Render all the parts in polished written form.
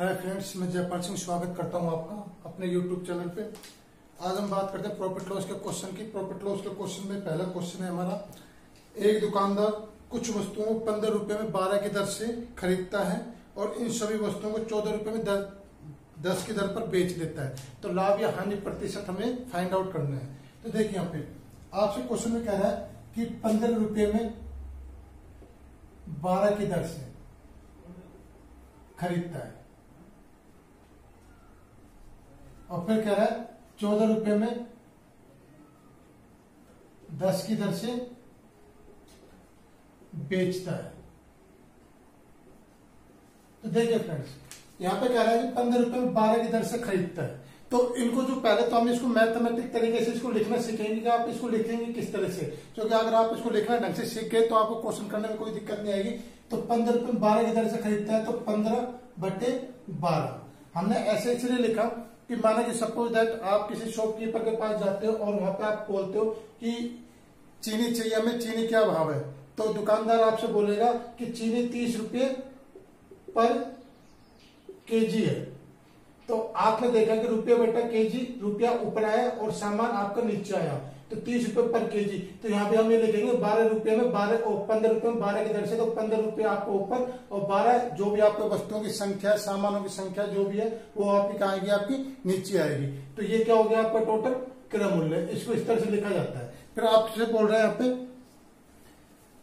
Hi friends, मैं जयपाल सिंह स्वागत करता हूं आपका अपने यूट्यूब चैनल पे। आज हम बात करते हैं प्रॉफिट लॉस के क्वेश्चन की। प्रॉफिट लॉस के क्वेश्चन में पहला क्वेश्चन है हमारा, एक दुकानदार कुछ वस्तुओं को 15 रुपए में 12 की दर से खरीदता है और इन सभी वस्तुओं को 14 रुपए में 10 की दर पर बेच देता है। तो लाभ या हानि प्रतिशत हमें फाइंड आउट करना है। तो देखिए यहाँ पे आपसे क्वेश्चन में कह रहा है कि 15 रुपए में 12 की दर से खरीदता है और फिर कह रहा है 14 रुपए में 10 की दर से बेचता है। तो देखिए फ्रेंड्स, यहां पे कह रहा है कि 15 रुपए में 12 की दर से खरीदता है। तो इनको जो पहले तो हम इसको मैथमेटिक तरीके से इसको लिखना सीखेंगे कि आप इसको लिखेंगे किस तरह से, क्योंकि अगर आप इसको लिखना ढंग से सीख गए तो आपको क्वेश्चन करने में कोई दिक्कत नहीं आएगी। तो 15 रुपए में 12 की दर से खरीदता है तो 15/12 हमने ऐसे इसलिए लिखा कि माना कि सपोज दैट आप किसी शॉपकीपर के पास जाते हो और वहां पे आप बोलते हो कि चीनी चाहिए, हमें चीनी क्या भाव है। तो दुकानदार आपसे बोलेगा कि चीनी 30 रुपये पर केजी है। तो आपने देखा कि रुपया बटा केजी, रुपया ऊपर आया और सामान आपका नीचे आया, तो 30 रुपये पर केजी। तो यहाँ पे हम ये लिखेंगे 12 रुपये में 12 और 15 रुपये में 12 की दर से, तो 15 रुपये आपको ऊपर और 12 जो भी आपके वस्तुओं की संख्या, सामानों की संख्या जो भी है वो आपकी कहाँ आएगी, आपकी नीचे आएगी। तो ये क्या हो गया आपका टोटल क्रय मूल्य। इसको इस तरह से लिखा जाता है। फिर आपसे बोल रहे हैं यहाँ पे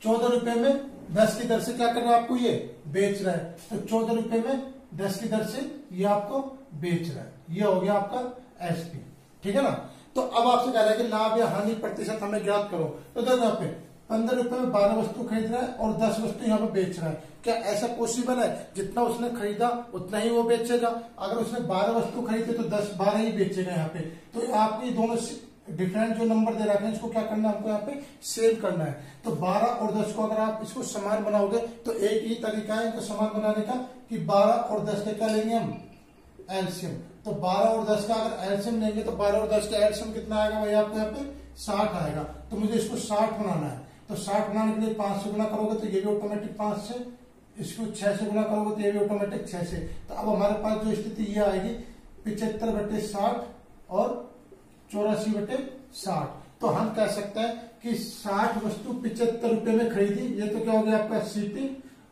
14 रुपये में 10 की दर से क्या कर रहा है, आपको ये बेच रहा है। तो 14 रुपये में 10 की दर से ये आपको बेच रहा है। ये हो गया आपका एसपी, ठीक है ना। तो अब आपसे कह रहा है कि लाभ या हानि प्रतिशत हमें ज्ञात करो। तो देखो यहाँ पे 15 रुपए में 12 वस्तु खरीद रहा है और 10 वस्तु यहाँ पे बेच रहा है। क्या ऐसा पॉसिबल है जितना उसने खरीदा उतना ही वो बेचेगा? अगर उसने 12 वस्तु खरीदे तो 10-12 ही बेचेगा यहाँ पे। तो आपको ये दोनों डिफरेंट जो नंबर दे रखे हैं इसको क्या करना है, हमको यहाँ पे सेव करना है। तो 12 और 10 को अगर आप इसको समान बनाओगे तो एक ही तरीका है इनको समान बनाने का कि 12 और 10 का क्या लेंगे हम, एलसीएम। तो 12 और 10 का अगर एलसीएम लेंगे तो 12 और 10 का एलसीएम कितना आएगा भाई, आपको यहाँ पे 60 आएगा। तो मुझे इसको 60 बनाना है। तो 60 बनाने के लिए 5 से गुना करोगे तो ये भी ऑटोमेटिक 5 से, इसको 6 से गुना करोगे तो ये भी ऑटोमेटिक 6 से। तो अब हमारे पास जो स्थिति ये आएगी 75/60 और 84/60। तो हम कह सकते हैं कि 60 वस्तु 75 रुपए में खरीदी, ये तो क्या हो गया आपका सीपी,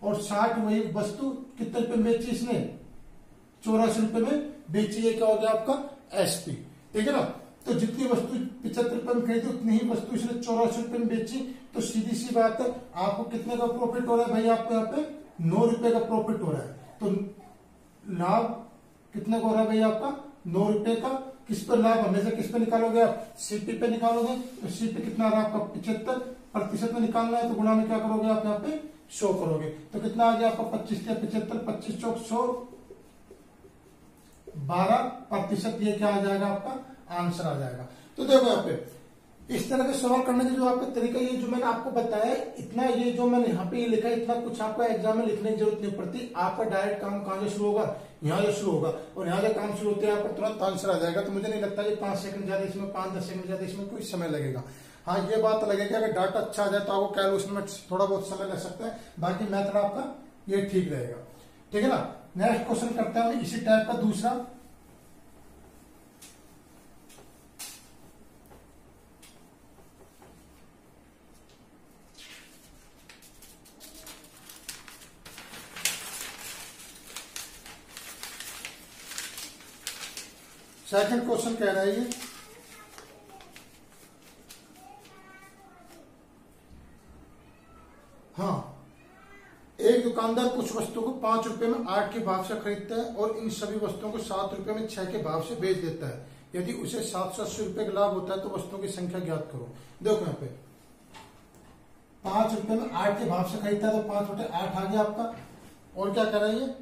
और 60 वही वस्तु कितने रुपए में बेची इसने, 84 रुपए में बेची। ये क्या हो गया आपका एसपी, ठीक है ना। तो जितनी वस्तु 75 रुपए में खरीदी उतनी ही वस्तु इसने 84 रुपए में बेची। तो सीधी सी बात है, आपको कितने का प्रॉफिट हो रहा है भाई, आपको यहाँ पे 9 रुपए का प्रॉफिट हो रहा है। तो लाभ कितने का हो रहा है भाई, आपका 9 रुपए का। किस पर लाभ, हमेशा किस पे निकालोगे आप, सीपी पे निकालोगे। तो सीपी कितना आ रहा है आपका 75% में निकालना है, तो गुणा में क्या करोगे आप यहाँ पे 100 करोगे। तो कितना आ गया आपका 25 या 75, 25 चौक 100, 12%। ये क्या आ जाएगा, आपका आंसर आ जाएगा। तो देखो यहाँ पे इस तरह के सवाल करने का जो आपका तरीका, ये जो मैंने आपको बताया इतना, ये जो मैंने यहाँ पे ये लिखा है, इतना कुछ आपको एग्जाम में लिखने की जरूरत नहीं पड़ती। आपका डायरेक्ट काम कहाँ से शुरू होगा, यहाँ से शुरू होगा, और यहाँ से काम शुरू होते हैं यहाँ पर तुरंत आंसर आ जाएगा। तो मुझे नहीं लगता कि 5 सेकंड ज्यादा इसमें, 5-10 सेकंड ज्यादा इसमें कोई समय लगेगा। हाँ, ये बात लगेगी अगर डाटा अच्छा आ जाए तो आपको कैलकुलेशन में थोड़ा बहुत समय लग सकता है, बाकी मेथड आपका ये ठीक रहेगा, ठीक है ना। नेक्स्ट क्वेश्चन करते हैं इसी टाइप का दूसरा। सेकंड क्वेश्चन कह रहा है ये, हाँ, एक दुकानदार कुछ वस्तुओं को 5 रुपए में 8 के भाव से खरीदता है और इन सभी वस्तुओं को 7 रुपए में 6 के भाव से बेच देता है। यदि उसे 780 रुपए का लाभ होता है तो वस्तुओं की संख्या ज्ञात करो। देखो यहाँ पे 5 रुपए में 8 के भाव से खरीदता है तो 5/8 आ गया आपका। और क्या कर रहा है ये,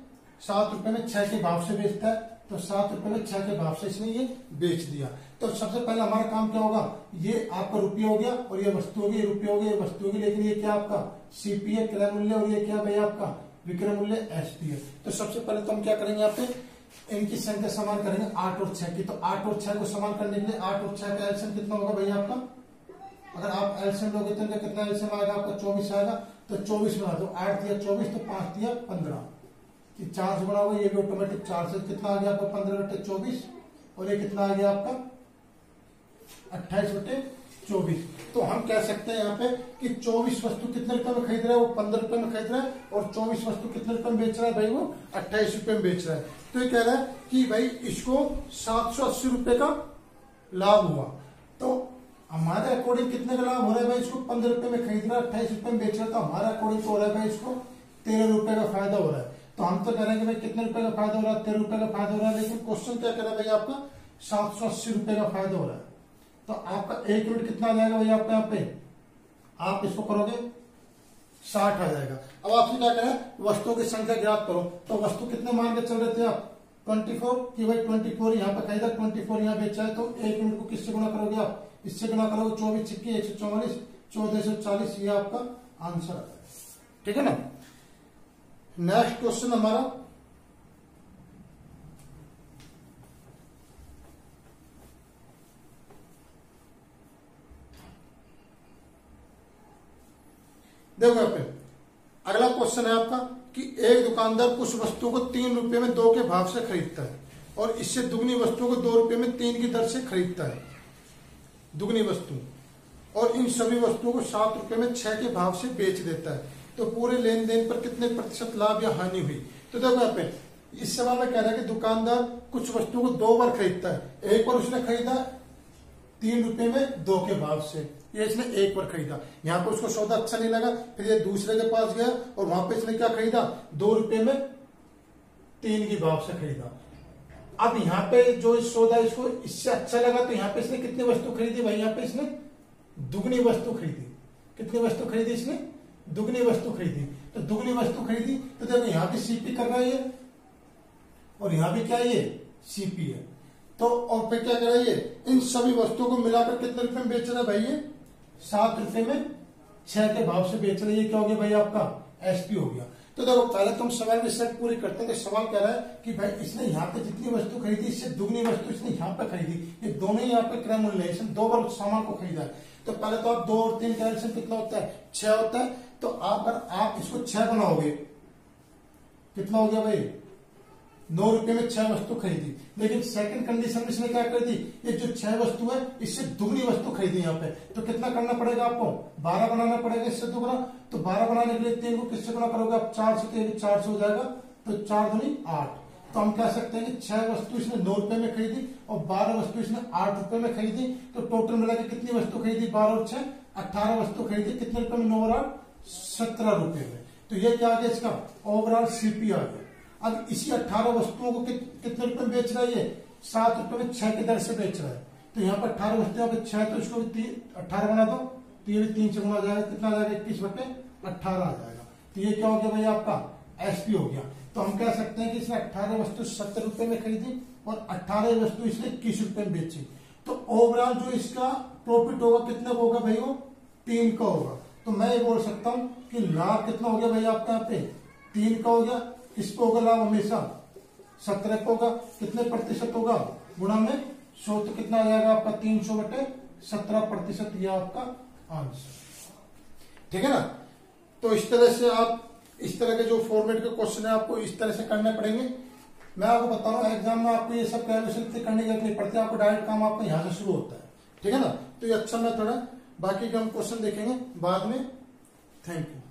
7 रुपए में 6 के भाव से बेचता है, तो 7 रुपए में 6 के भाव से इसने ये बेच दिया। तो सबसे पहले हमारा काम क्या होगा, ये आपका रुपया हो गया और ये वस्तु होगी, ये रुपया हो गया, ये वस्तु होगी। लेकिन ये क्या आपका सीपी है, क्रय मूल्य, और ये क्या भाई आपका विक्रय मूल्य एसपी है। तो सबसे पहले तो हम क्या करेंगे, यहाँ पे इनकी संख्या समान करेंगे 8 और 6 की। तो 8 और 6 को समान करने के लिए 8 और 6 का एलसीएम कितना होगा भैया आपका, अगर आप एलसीएम लोगे तो इनका कितना एलसीएम आएगा आपका 24 आएगा। तो 24 बना दो, 8 दिया 24 तो 5 दिया 15, कि 4 से गुणा होगा, ये भी ऑटोमेटिक 4 से, कितना आ गया आपका 15/24, और ये कितना आ गया आपका 28/24। तो हम कह सकते हैं यहाँ पे कि 24 वस्तु कितने रुपए में खरीद रहा है, वो 15 रुपए में खरीद रहा है, और 24 वस्तु कितने रुपए में बेच रहा है भाई, वो 28 रुपए में बेच रहा है। तो ये कह रहा है कि भाई इसको 780 रुपए का लाभ हुआ। तो हमारे अकॉर्डिंग कितने का लाभ हो रहा है भाई, इसको 15 रुपए में खरीद रहा है, 28 रुपए में बेच रहा है, तो हमारे अकॉर्डिंग तो हो रहा है भाई इसको 13 रुपए का फायदा हो रहा है। तो हम तो कह रहे हैं कि भाई कितने रुपए का फायदा हो रहा है, 13 रुपए का फायदा हो रहा है, लेकिन क्वेश्चन क्या कह रहा है भाई आपका 780 रुपए का फायदा हो रहा है। तो आपका 1 यूनिट कितना आ जाएगा भाई आपका, यहाँ पे आप इसको करोगे 60 आ जाएगा। अब आपसे क्या करें, वस्तुओं की संख्या ज्ञात करो। तो वस्तु कितने मान के चल रहे थे आप, 24, कि भाई 24 यहाँ पे खरीदा, 24 यहाँ बेचा है, तो 1 यूनिट को किससे गुणा करोगे आप, इससे गुणा करोगे, 24 छिक्की 144, 1440, ये आपका आंसर आता है। ठीक है ना। नेक्स्ट क्वेश्चन हमारा, देखो यहाँ पे अगला क्वेश्चन है आपका कि एक दुकानदार कुछ वस्तुओं को 3 रुपए में 2 के भाव से खरीदता है, और इससे दुगनी वस्तुओं को 2 रुपए में 3 की दर से खरीदता है, दुगनी वस्तु, और इन सभी वस्तुओं को 7 रुपए में 6 के भाव से बेच देता है। तो पूरे लेन देन पर कितने प्रतिशत लाभ या हानि हुई। तो देखो यहाँ पे इस सवाल में कह रहा है कि दुकानदार कुछ वस्तुओं को 2 बार खरीदता है। एक बार उसने खरीदा 3 रुपए में 2 के भाव से, ये इसने एक बार खरीदा, यहाँ पे उसको सौदा अच्छा नहीं लगा, फिर ये दूसरे के पास गया और वहां पे इसने क्या खरीदा, 2 रुपए में 3 के भाव से खरीदा। अब यहाँ पे जो सौदा इसको इससे अच्छा लगा, तो यहाँ पे इसने कितनी वस्तु खरीदी भाई, यहाँ पे इसने दुगनी वस्तु खरीदी। कितनी वस्तु खरीदी इसने, दुगनी वस्तु खरीदी। तो दुगनी वस्तु खरीदी, तो देखो यहाँ पे सीपी कर रहा है ये, और यहाँ भी क्या है ये सीपी है। तो और फिर क्या कर रहा है ये, इन सभी वस्तुओं को मिलाकर कितने रुपए में बेच रहा है भाई, ये 7 रुपए में 6 के भाव से बेच रहा है। ये क्या हो गया भाई आपका एसपी हो गया। तो देखो पहले तुम सवाल की सेट पूरी करते हैं। तो सवाल कह रहा है कि भाई इसने यहाँ पे जितनी वस्तु खरीदी, इससे दुगनी वस्तु इसने यहाँ पे खरीदी, ये दोनों ही यहाँ पे क्रय मूल्य है, इसने 2 बार सामान को खरीदा है। तो पहले तो आप 2 और 3 का एडिशन कितना होता है, 6 होता है। तो अगर आप इसको 6 बनाओगे, कितना हो गया भाई, 9 रुपए में 6 वस्तु खरीदी। लेकिन सेकंड कंडीशन में इसने क्या कर दी, ये जो 6 वस्तु है इससे दुगनी वस्तु खरीदी यहाँ पे। तो कितना करना पड़ेगा आपको, 12 बनाना पड़ेगा इससे दुगना। तो 12 बनाने के लिए 3 को किससे गुणा करोगे आप, 4 से, 400 हो जाएगा। तो 4 दूनी 8। तो हम कह सकते हैं कि 6 वस्तु इसने 9 रुपए में खरीदी और 12 वस्तु इसने 8 रुपए में खरीदी। तो टोटल मिला के कितनी वस्तु खरीदी, 12 और 6 18 वस्तु खरीदी। कितने रुपए में, 9 और 8 17 रुपए में। तो ये क्या आ गया इसका ओवरऑल सीपी आ गया। अब इसी 18 वस्तुओं को कितने रुपए में बेच रहा है, ये 7 रुपए में 6 की दर से बेच रहा है। तो यहाँ पर 18 वस्तुओं पे 6, तो इसको भी 18 बना दो, तो ये भी 3 से गुणा जाएगा, कितना आ जाएगा 21/18 आ जाएगा। तो ये क्या हो गया भाई आपका एसपी हो गया। तो हम कह सकते हैं कि इसने 18 वस्तु 70 रुपए में खरीदी और 18 वस्तु इसने 21 रुपए में बेची। तो ओवरऑल जो इसका प्रॉफिट होगा कितने का होगा भाई, वो 3 का होगा। तो मैं ये बोल सकता हूं कि लाभ कितना हो गया भाई आपका यहाँ पे 3 का हो गया। किसको होगा लाभ, हमेशा 17 को होगा। कितने प्रतिशत होगा, गुणा में 100, तो कितना आ जाएगा आपका 300/17%, यह आपका आंसर। ठीक है ना। तो इस तरह से आप इस तरह के जो फॉर्मेट के क्वेश्चन है आपको इस तरह से करने पड़ेंगे। मैं आपको बता रहा हूँ एग्जाम में आपको ये सब कैलकुलेशन करने की जरूरत नहीं पड़ती, आपको डायरेक्ट काम आपका यहाँ से शुरू होता है। ठीक है ना। तो ये अच्छा मेथड है। बाकी के हम क्वेश्चन देखेंगे बाद में। Thank you.